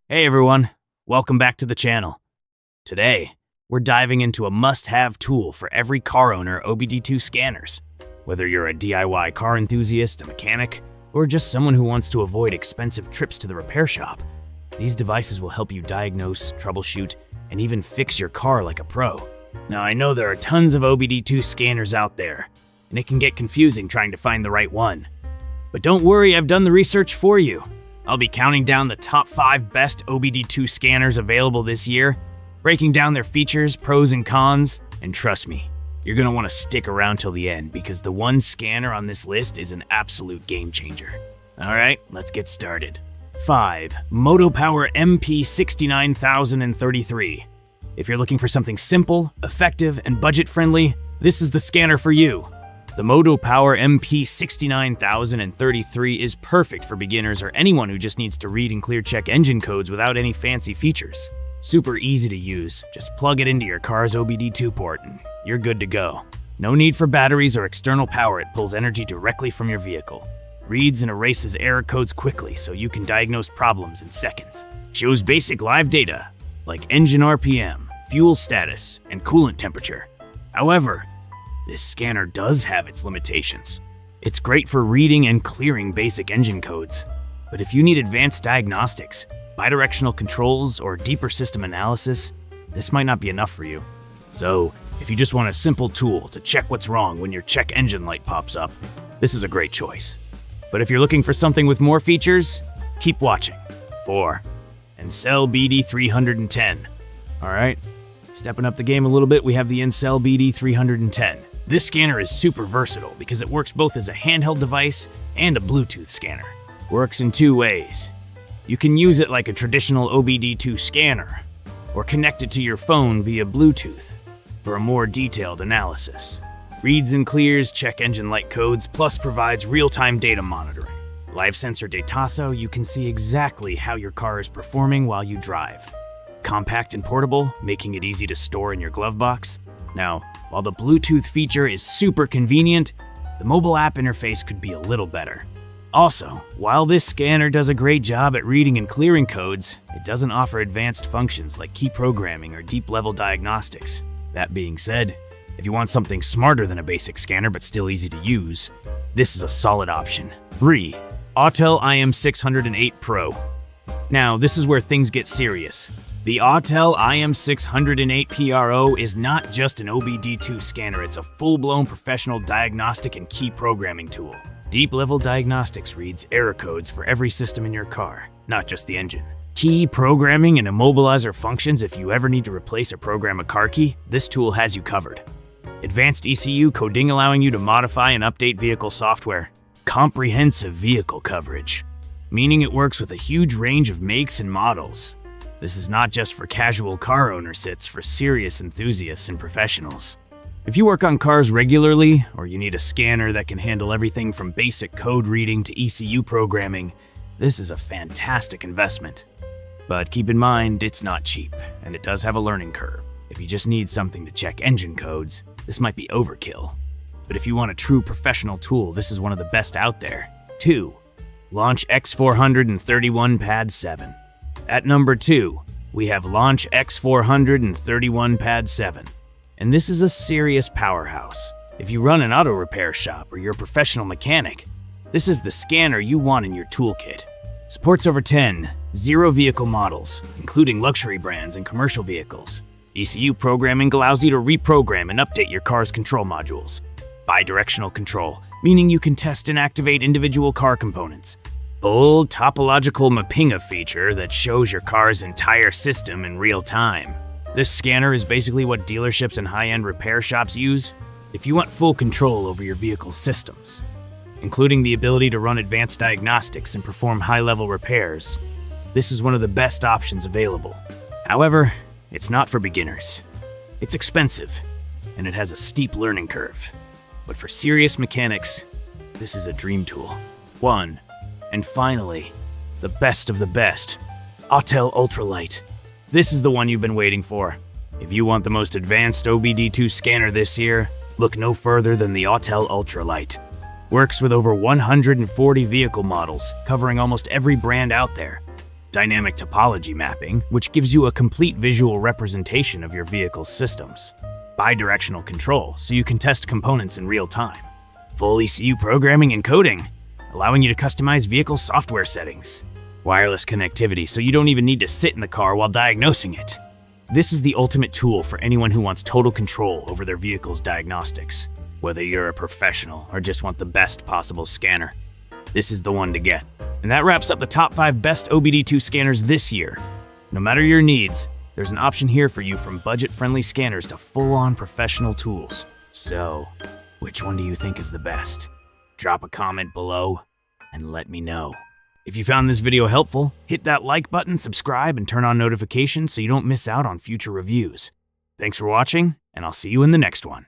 Hey everyone, welcome back to the channel. Today, we're diving into a must-have tool for every car owner, OBD2 scanners. Whether you're a DIY car enthusiast, a mechanic, or just someone who wants to avoid expensive trips to the repair shop, these devices will help you diagnose, troubleshoot, and even fix your car like a pro. Now, I know there are tons of OBD2 scanners out there, and it can get confusing trying to find the right one. But don't worry, I've done the research for you. I'll be counting down the top 5 best OBD2 scanners available this year, breaking down their features, pros and cons, and trust me, you're gonna wanna stick around till the end because the one scanner on this list is an absolute game changer. All right, let's get started. 5. MOTOPOWER MP69033. If you're looking for something simple, effective, and budget-friendly, this is the scanner for you. The MOTOPOWER MP69033 is perfect for beginners or anyone who just needs to read and clear check engine codes without any fancy features. Super easy to use, just plug it into your car's OBD2 port and you're good to go. No need for batteries or external power, it pulls energy directly from your vehicle. Reads and erases error codes quickly so you can diagnose problems in seconds. Shows basic live data like engine RPM, fuel status, and coolant temperature. However, this scanner does have its limitations. It's great for reading and clearing basic engine codes, but if you need advanced diagnostics, bidirectional controls, or deeper system analysis, this might not be enough for you. So, if you just want a simple tool to check what's wrong when your check engine light pops up, this is a great choice. But if you're looking for something with more features, keep watching. 4. Ancel BD310. Alright, stepping up the game a little bit, we have the Ancel BD310. This scanner is super versatile because it works both as a handheld device and a Bluetooth scanner. Works in 2 ways. You can use it like a traditional OBD2 scanner, or connect it to your phone via Bluetooth for a more detailed analysis. Reads and clears check engine light codes, plus provides real-time data monitoring. Live sensor data so you can see exactly how your car is performing while you drive. Compact and portable, making it easy to store in your glove box. Now, while the Bluetooth feature is super convenient, the mobile app interface could be a little better. Also, while this scanner does a great job at reading and clearing codes, it doesn't offer advanced functions like key programming or deep-level diagnostics. That being said, if you want something smarter than a basic scanner but still easy to use, this is a solid option. 3. Autel IM608 PRO. Now, this is where things get serious. The Autel IM608 PRO is not just an OBD2 scanner, it's a full-blown professional diagnostic and key programming tool. Deep-level diagnostics reads error codes for every system in your car, not just the engine. Key programming and immobilizer functions if you ever need to replace or program a car key, this tool has you covered. Advanced ECU coding allowing you to modify and update vehicle software. Comprehensive vehicle coverage, meaning it works with a huge range of makes and models. This is not just for casual car owners, it's for serious enthusiasts and professionals. If you work on cars regularly, or you need a scanner that can handle everything from basic code reading to ECU programming, this is a fantastic investment. But keep in mind, it's not cheap, and it does have a learning curve. If you just need something to check engine codes, this might be overkill. But if you want a true professional tool, this is one of the best out there. 2. Launch X431 PAD VII. At number 2, we have Launch X431 PAD VII. And this is a serious powerhouse. If you run an auto repair shop or you're a professional mechanic, this is the scanner you want in your toolkit. Supports over 10 zero-vehicle models, including luxury brands and commercial vehicles. ECU programming allows you to reprogram and update your car's control modules. Bidirectional control, meaning you can test and activate individual car components. Full topological mapping feature that shows your car's entire system in real time. This scanner is basically what dealerships and high-end repair shops use if you want full control over your vehicle's systems, including the ability to run advanced diagnostics and perform high-level repairs. This is one of the best options available. However, it's not for beginners. It's expensive, and it has a steep learning curve. But for serious mechanics, this is a dream tool. 1. And finally, the best of the best, Autel Lite. This is the one you've been waiting for. If you want the most advanced OBD2 scanner this year, look no further than the Autel Lite. Works with over 140 vehicle models, covering almost every brand out there. Dynamic topology mapping, which gives you a complete visual representation of your vehicle's systems. Bidirectional control, so you can test components in real time. Full ECU programming and coding, allowing you to customize vehicle software settings. Wireless connectivity, so you don't even need to sit in the car while diagnosing it. This is the ultimate tool for anyone who wants total control over their vehicle's diagnostics. Whether you're a professional or just want the best possible scanner, this is the one to get. And that wraps up the top 5 best OBD2 scanners this year. No matter your needs, there's an option here for you, from budget-friendly scanners to full-on professional tools. So, which one do you think is the best? Drop a comment below and let me know. If you found this video helpful, hit that like button, subscribe, and turn on notifications so you don't miss out on future reviews. Thanks for watching, and I'll see you in the next one.